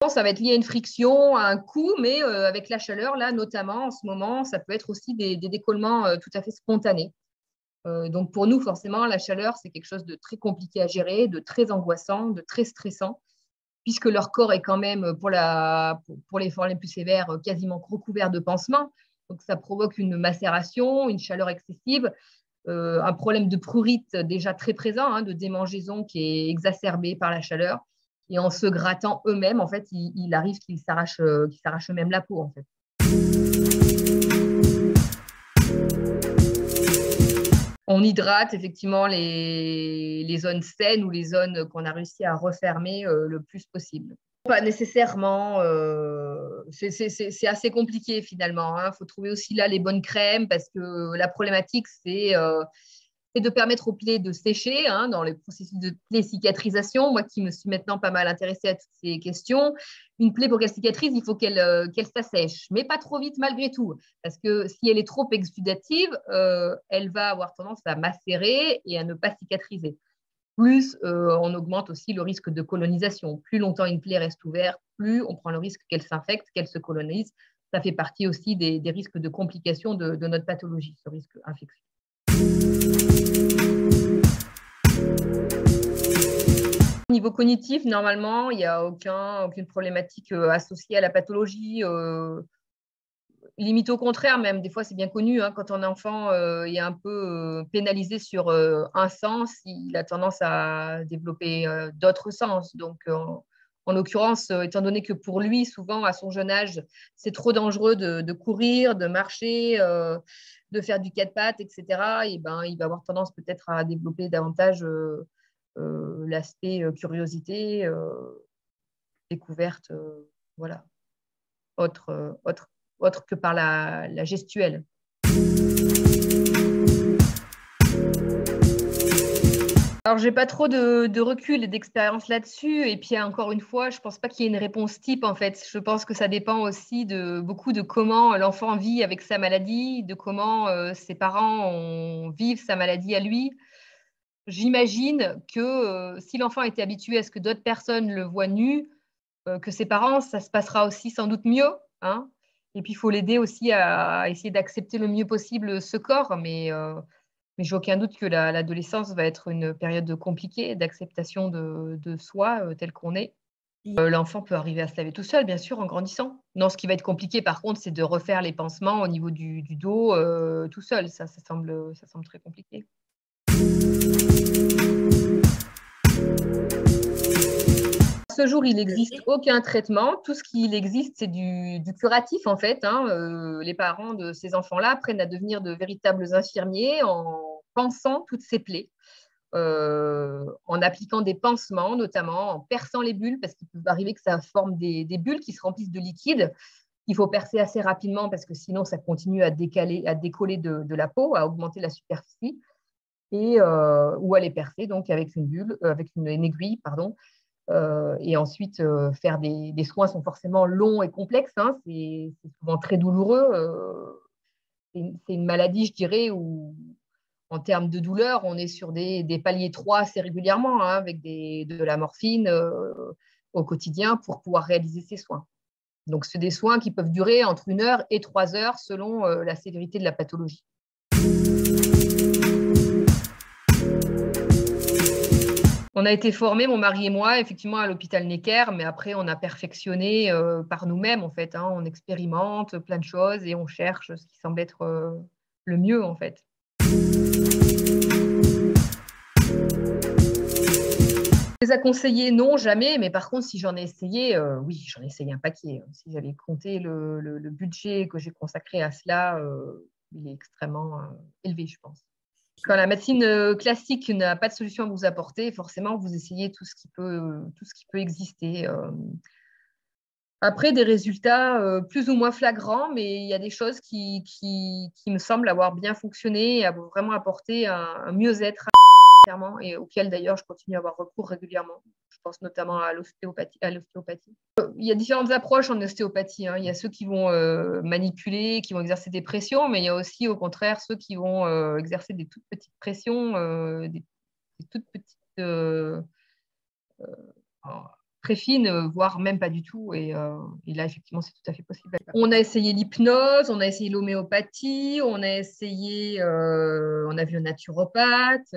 Ça va être lié à une friction, à un coup, mais avec la chaleur, là, notamment en ce moment, ça peut être aussi des décollements tout à fait spontanés. Donc pour nous, forcément, la chaleur, c'est quelque chose de très compliqué à gérer, de très angoissant, de très stressant, puisque leur corps est quand même, pour les formes les plus sévères, quasiment recouvert de pansements. Donc ça provoque une macération, une chaleur excessive, un problème de prurite déjà très présent, hein, de démangeaison qui est exacerbé par la chaleur. Et en se grattant eux-mêmes, en fait, il arrive qu'ils s'arrachent eux-mêmes la peau, en fait. On hydrate effectivement les zones saines ou les zones qu'on a réussi à refermer le plus possible. Pas nécessairement, c'est assez compliqué finalement. Il faut trouver aussi là les bonnes crèmes parce que la problématique, c'est de permettre aux plaies de sécher dans les processus de plaie cicatrisation. Moi qui me suis maintenant pas mal intéressée à toutes ces questions, une plaie pour qu'elle cicatrise, il faut qu'elle s'assèche, mais pas trop vite malgré tout. Parce que si elle est trop exudative, elle va avoir tendance à macérer et à ne pas cicatriser. Plus on augmente aussi le risque de colonisation. Plus longtemps une plaie reste ouverte, plus on prend le risque qu'elle s'infecte, qu'elle se colonise. Ça fait partie aussi des risques de complications de notre pathologie, ce risque infectieux. Au niveau cognitif, normalement, il n'y a aucune problématique associée à la pathologie. Limite au contraire, même des fois, c'est bien connu, quand un enfant est un peu pénalisé sur un sens, il a tendance à développer d'autres sens. Donc, en l'occurrence, étant donné que pour lui, souvent, à son jeune âge, c'est trop dangereux de courir, de marcher, de faire du quatre pattes, etc., et ben, il va avoir tendance peut-être à développer davantage l'aspect curiosité, découverte, voilà, autre que par la gestuelle. Alors, j'ai pas trop de recul et d'expérience là-dessus. Et puis, encore une fois, je pense pas qu'il y ait une réponse type, en fait. Je pense que ça dépend aussi beaucoup de comment l'enfant vit avec sa maladie, de comment ses parents vivent sa maladie à lui. J'imagine que si l'enfant était habitué à ce que d'autres personnes le voient nu, que ses parents, ça se passera aussi sans doute mieux. Et puis, il faut l'aider aussi à essayer d'accepter le mieux possible ce corps. Mais j'ai aucun doute que l'adolescence va être une période compliquée d'acceptation de soi tel qu'on est. L'enfant peut arriver à se laver tout seul, bien sûr, en grandissant. Non, ce qui va être compliqué, par contre, c'est de refaire les pansements au niveau du dos tout seul. Ça semble très compliqué. À ce jour, il n'existe aucun traitement. Tout ce qu'il existe, c'est du curatif, en fait. Les parents de ces enfants-là apprennent à devenir de véritables infirmiers en pansant toutes ces plaies, en appliquant des pansements, notamment en perçant les bulles, parce qu'il peut arriver que ça forme des bulles qui se remplissent de liquide. Il faut percer assez rapidement parce que sinon, ça continue à décoller de la peau, à augmenter la superficie, ou à les percer donc avec une bulle, avec une aiguille, pardon. Et ensuite, faire des soins sont forcément longs et complexes. C'est souvent très douloureux. C'est une maladie, je dirais, où en termes de douleur, on est sur des paliers 3 assez régulièrement, avec de la morphine au quotidien pour pouvoir réaliser ces soins. Donc, c'est des soins qui peuvent durer entre 1 heure et 3 heures selon la sévérité de la pathologie. On a été formés, mon mari et moi, effectivement, à l'hôpital Necker, mais après, on a perfectionné par nous-mêmes, en fait. On expérimente plein de choses et on cherche ce qui semble être le mieux, en fait. Les a conseillés, non, jamais. Mais par contre, si j'en ai essayé, oui, j'en ai essayé un paquet. Si j'avais compté le budget que j'ai consacré à cela, il est extrêmement élevé, je pense. Quand la médecine classique n'a pas de solution à vous apporter, forcément, vous essayez tout ce qui peut exister. Après, des résultats plus ou moins flagrants, mais il y a des choses qui me semblent avoir bien fonctionné et avoir vraiment apporté un mieux-être clairement, et auquel d'ailleurs je continue à avoir recours régulièrement. Je pense notamment à l'ostéopathie. Il y a différentes approches en ostéopathie. Il y a ceux qui vont manipuler, qui vont exercer des pressions, mais il y a aussi au contraire ceux qui vont exercer des toutes petites pressions, des toutes petites très fines, voire même pas du tout. Et là, effectivement, c'est tout à fait possible. On a essayé l'hypnose, on a essayé l'homéopathie, on a vu un naturopathe,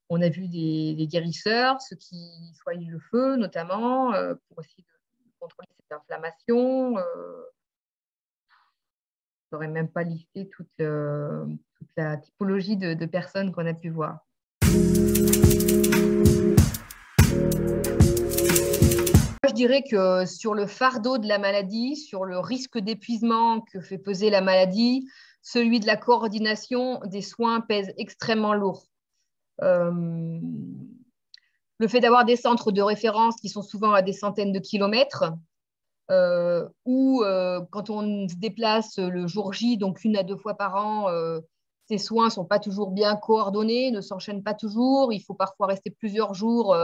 on a vu des guérisseurs, ceux qui soignent le feu notamment, pour aussi contrôler cette inflammation. Je n'aurais même pas listé toute la typologie de personnes qu'on a pu voir. Je dirais que sur le fardeau de la maladie, sur le risque d'épuisement que fait peser la maladie, celui de la coordination des soins pèse extrêmement lourd. Le fait d'avoir des centres de référence qui sont souvent à des centaines de kilomètres, ou quand on se déplace le jour J, donc 1 à 2 fois par an, ces soins ne sont pas toujours bien coordonnés, ne s'enchaînent pas toujours. Il faut parfois rester plusieurs jours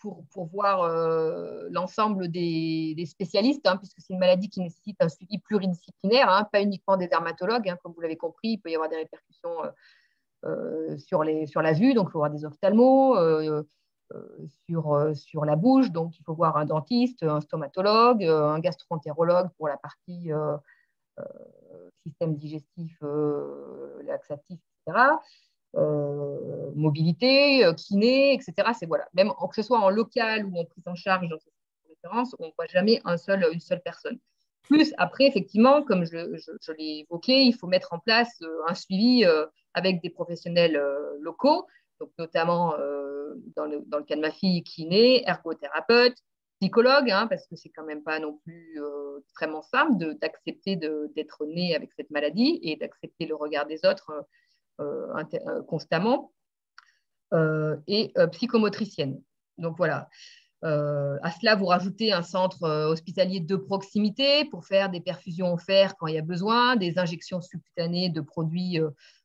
pour voir l'ensemble des spécialistes, hein, puisque c'est une maladie qui nécessite un suivi pluridisciplinaire, hein, pas uniquement des dermatologues, hein, comme vous l'avez compris. Il peut y avoir des répercussions sur la vue, donc il faut voir des ophtalmos, sur la bouche, donc il faut voir un dentiste, un stomatologue, un gastro-entérologue pour la partie système digestif, laxatif, etc. Mobilité, kiné, etc. C'est voilà, même que ce soit en local ou en prise en charge dans cette référence, on ne voit jamais une seule personne. Plus après, effectivement, comme je l'ai évoqué, il faut mettre en place un suivi avec des professionnels locaux, donc notamment dans le cas de ma fille, kiné, ergothérapeute, psychologue, hein, parce que c'est quand même pas non plus extrêmement simple d'accepter d'être né avec cette maladie et d'accepter le regard des autres constamment, et psychomotricienne. Donc voilà. À cela, vous rajoutez un centre hospitalier de proximité pour faire des perfusions au fer quand il y a besoin, des injections subcutanées de produits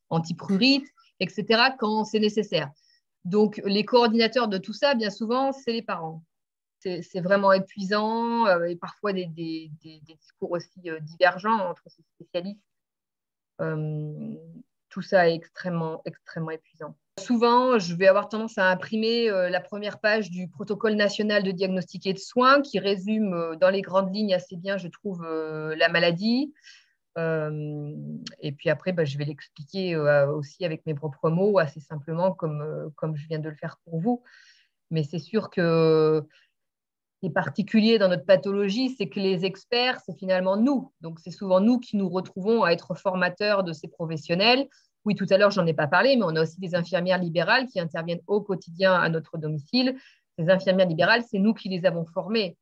antiprurites, etc., quand c'est nécessaire. Donc, les coordinateurs de tout ça, bien souvent, c'est les parents. C'est vraiment épuisant et parfois des discours aussi divergents entre ces spécialistes. Tout ça est extrêmement, extrêmement épuisant. Souvent, je vais avoir tendance à imprimer la première page du protocole national de diagnostic et de soins qui résume dans les grandes lignes assez bien, je trouve, la maladie. Et puis après, je vais l'expliquer aussi avec mes propres mots, assez simplement, comme je viens de le faire pour vous. Mais c'est sûr que ce qui est particulier dans notre pathologie, c'est que les experts, c'est finalement nous. Donc, c'est souvent nous qui nous retrouvons à être formateurs de ces professionnels. Oui, tout à l'heure, j'en ai pas parlé, mais on a aussi des infirmières libérales qui interviennent au quotidien à notre domicile. Ces infirmières libérales, c'est nous qui les avons formées.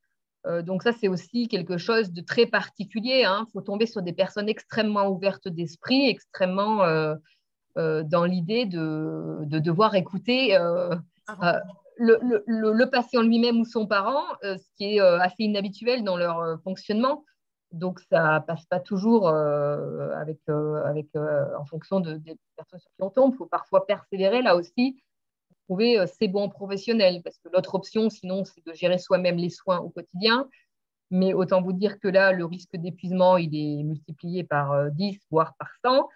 Donc, ça, c'est aussi quelque chose de très particulier. Il faut tomber sur des personnes extrêmement ouvertes d'esprit, extrêmement dans l'idée de devoir écouter le patient lui-même ou son parent, ce qui est assez inhabituel dans leur fonctionnement. Donc, ça ne passe pas toujours en fonction des personnes sur qui on tombe. Il faut parfois persévérer là aussi, trouver ces bons professionnels, parce que l'autre option, sinon, c'est de gérer soi-même les soins au quotidien. Mais autant vous dire que là, le risque d'épuisement, il est multiplié par 10, voire par 100.